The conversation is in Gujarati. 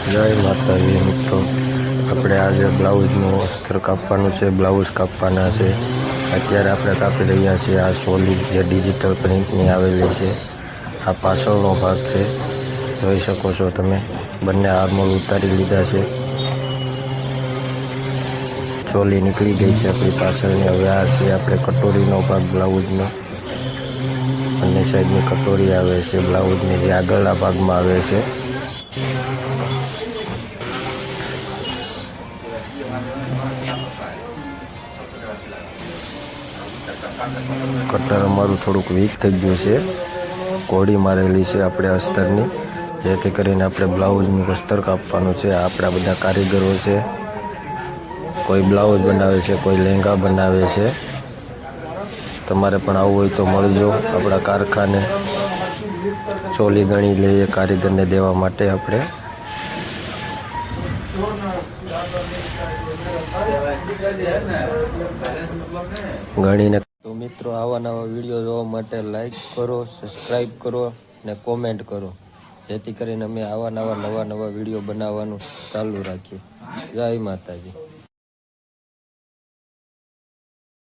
જય માતાજી મિત્રો, આપણે આજે બ્લાઉઝનું અસ્તર કાપવાનું છે, બ્લાઉઝ કાપવાના છે. અત્યારે આપણે કાપી રહ્યા છીએ આ સોલી જે ડિજિટલ પ્રિન્ટની આવેલી છે. આ પાછળનો ભાગ છે, જોઈ શકો છો તમે. બંને આર્મોલ ઉતારી લીધા છે. ચોલી નીકળી ગઈ છે આપણી પાછળની. હવે આ છે આપણે કટોરીનો ભાગ બ્લાઉઝનો. બંને સાઈડની કટોરી આવે છે બ્લાઉઝની, જે આગળના ભાગમાં આવે છે. કટર અમારું થોડુંક વીક થઈ ગયું છે. કોડી મારેલી છે આપણે અસ્તરની, જેથી કરીને આપણે બ્લાઉઝનું અસ્તર કાપવાનું છે. આપણા બધા કારીગરો છે, કોઈ બ્લાઉઝ બનાવે છે, કોઈ લહેંગા બનાવે છે. તમારે પણ આવવું હોય તો મળજો આપણા કારખાને. ચોલી ગણી લઈએ કારીગરને દેવા માટે આપણે. ગણીને તો મિત્રો, આવા નવા વિડીયો જોવા માટે લાઈક કરો, સબસ્ક્રાઈબ કરો ને કોમેન્ટ કરો, જેથી કરીને અમે આવા નવા વિડીયો બનાવવાનું ચાલુ રાખીએ. જય માતાજી.